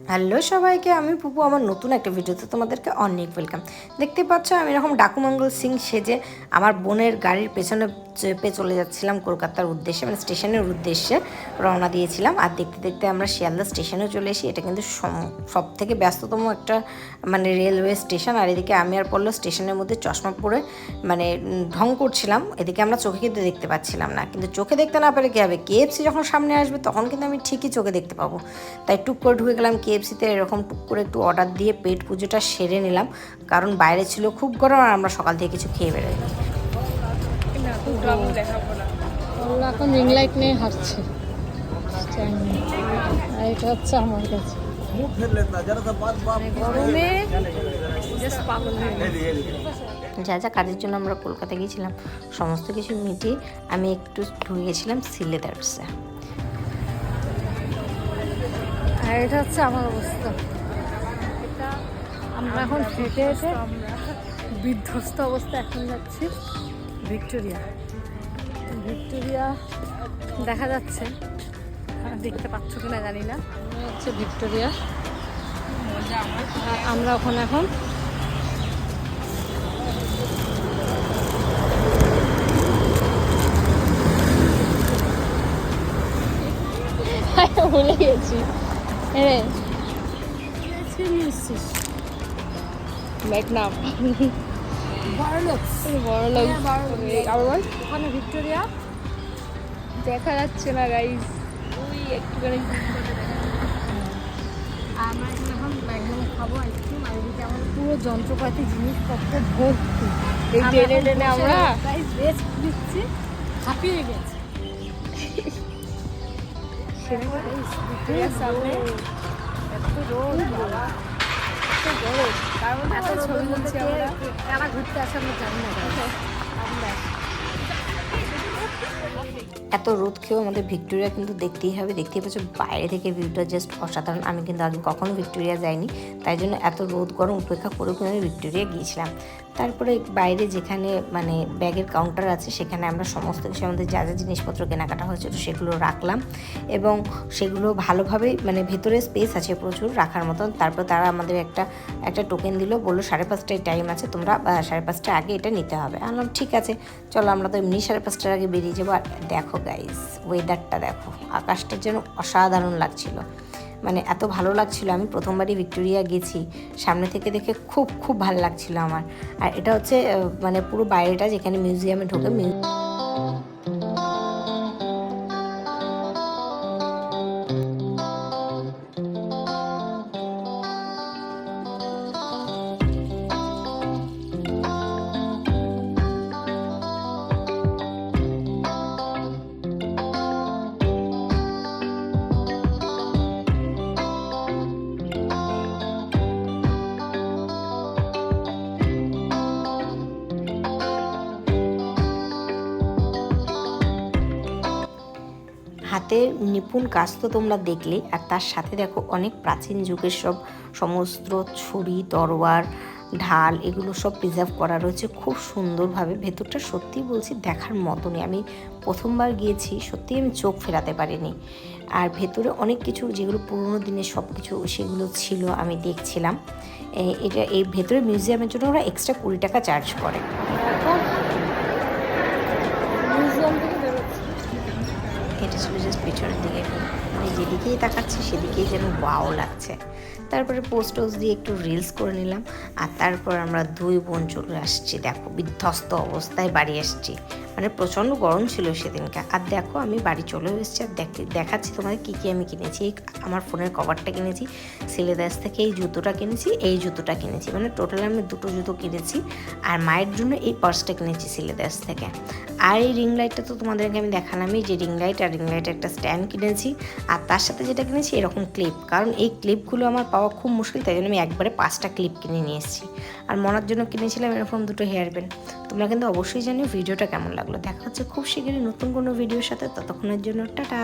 Hello সবাইকে, আমি পুপু। আমার নতুন একটা ভিডিওতে তোমাদেরকে অনেক ওয়েলকাম। দেখতে পাচ্ছ আমি এরকম ডাকুমঙ্গল সিং সেজে আমার বোনের গাড়ির পেছনে চেপে চলে যাচ্ছিলাম কলকাতার উদ্দেশ্যে, মানে স্টেশনের উদ্দেশ্যে রওনা দিয়েছিলাম। আর দেখতে দেখতে আমরা শিয়ালদা স্টেশনেও চলে এসি। এটা কিন্তু সব থেকে ব্যস্ততম একটা মানে রেলওয়ে স্টেশন। আর এদিকে আমি আর পড়লো স্টেশনের মধ্যে চশমা পরে মানে ঢং করছিলাম। এদিকে আমরা চোখে কিন্তু দেখতে পাচ্ছিলাম না, কিন্তু চোখে দেখতে না পেরে কী হবে, কেএফসি যখন সামনে আসবে তখন কিন্তু আমি ঠিকই চোখে দেখতে পাবো। তাই টুক করে ঢুকে গেলাম কেএফসিতে। এরকম টুক করে একটু অর্ডার দিয়ে পেট পুজোটা সেরে নিলাম, কারণ বাইরে ছিল খুব গরম আর আমরা সকাল থেকে কিছু খেয়ে বেরোইনি। এখন রিং লাইট নিয়ে হাঁটছে, আর এটা হচ্ছে আমার কাছে গরমে যা যা কাজের জন্য আমরা কলকাতা গিয়েছিলাম সমস্ত কিছু মিটিয়ে আমি একটু ঢুকে গেছিলাম সিলেদার্সে। আর এটা হচ্ছে আমার অবস্থা। আমরা এখন হেঁটে হেঁটে বিধ্বস্ত অবস্থা এখন যাচ্ছি ভিক্টোরিয়া। ভিক্টোরিয়া দেখা যাচ্ছে, দেখতে পাচ্ছ কিনা জানি না, হচ্ছে ভিক্টোরিয়া। আমরা ওখানে এখন ভুলে গেছি। ওখানে ভিক্টোরিয়া দেখা যাচ্ছে না গাইজ, ওই একটুখানি। আমরা এখন ম্যাকডোনাল্ড খাবো আইসক্রিম, আর এদিকে আমার পুরো যন্ত্রপাতি জিনিসপত্র ভর্তি। এই টেনে টেনে আমরা রেস্ট দিচ্ছি, হাঁপিয়ে গেছি। সামনে এত রোদ, ছবি তুলছি আমরা। কারা ঘুরতে আসে আমরা জানি না, আমরা এত রোদ খেয়েও আমাদের ভিক্টোরিয়া কিন্তু দেখতেই হবে। দেখতেই পাচ্ছ বাইরে থেকে ভিউটা জাস্ট অসাধারণ। আমি কিন্তু আগে কখনো ভিক্টোরিয়া যাইনি, তাই জন্য এত রোদ গরম উপেক্ষা করেও কিন্তু আমি ভিক্টোরিয়া গিয়েছিলাম। তারপরে বাইরে যেখানে মানে ব্যাগের কাউন্টার আছে সেখানে আমরা সমস্ত কিছু আমাদের যা যা জিনিসপত্র কেনাকাটা হয়েছিল সেগুলো রাখলাম, এবং সেগুলো ভালোভাবে মানে ভেতরে স্পেস আছে প্রচুর রাখার মতন। তারপর তারা আমাদের একটা টোকেন দিল, বললো 5:30টায় টাইম আছে, তোমরা 5:30টার আগে এটা নিতে হবে। আনলাম ঠিক আছে, চলো আমরা তো এমনি 5:30টার আগে বেরিয়ে যাবো। আর দেখো গাইস, ওয়েদারটা দেখো, আকাশটা যেন অসাধারণ লাগছিল, মানে এত ভালো লাগছিল। আমি প্রথমবারই ভিক্টোরিয়া গেছি, সামনে থেকে দেখে খুব খুব ভালো লাগছিল আমার। আর এটা হচ্ছে মানে পুরো বাইরেটা যেখানে মিউজিয়ামে ঢোকে। হাতের নিপুণ কাজ তো তোমরা দেখলে, আর তার সাথে দেখো অনেক প্রাচীন যুগের সমস্ত ছুরি, তরোয়ার, ঢাল, এগুলো সব প্রিজার্ভ করা রয়েছে খুব সুন্দরভাবে। ভেতরটা সত্যি বলছি দেখার মতনই। আমি প্রথমবার গিয়েছি, সত্যিই আমি চোখ ফেরাতে পারিনি। আর ভেতরে অনেক কিছু যেগুলো পুরোনো দিনের সব কিছু সেগুলো ছিল, আমি দেখছিলাম। এই ভেতরে মিউজিয়ামের জন্য ওরা এক্সট্রা 20 টাকা চার্জ করে। এটা ছিল জাস্ট পেছনের দিকে, মানে যেদিকেই তাকাচ্ছি সেদিকেই যেন ওয়াও লাগছে। তারপরে পোস্ট দিয়ে একটু রিলস করে নিলাম, আর তারপর আমরা 2 বোন চলে আসছি। দেখো বিধ্বস্ত অবস্থায় বাড়ি আসছি, মানে প্রচণ্ড গরম ছিল সেদিনকে। আর দেখো আমি বাড়ি চলেও এসেছি, আর দেখাচ্ছি তোমাদের কী কী আমি কিনেছি। আমার ফোনের কভারটা কিনেছি সিলেদার্স থেকে, এই জুতোটা কিনেছি, এই জুতোটা কিনেছি, মানে টোটাল আমি 2টো জুতো কিনেছি। আর মায়ের জন্য এই পার্সটা কিনেছি সিলেদার্স থেকে। আর এই রিং লাইটটা তো তোমাদেরকে আমি দেখালামই, যে রিং লাইট, আর রিং লাইটের একটা স্ট্যান্ড কিনেছি। আর তার সাথে যেটা কিনেছি এরকম ক্লিপ, কারণ এই ক্লিপগুলো আমার পাওয়া খুব মুশকিল, তাই জন্য আমি একবারে 5টা ক্লিপ কিনে নিয়ে এসেছি। আর মনার জন্য কিনেছিলাম এরকম 2টো হেয়ার ব্যান্ড। তোমরা কিন্তু অবশ্যই জানিও ভিডিওটা কেমন লাগলো। দেখা হচ্ছে খুব শীঘ্রই নতুন কোনো ভিডিওর সাথে, ততক্ষণের জন্য টাটা।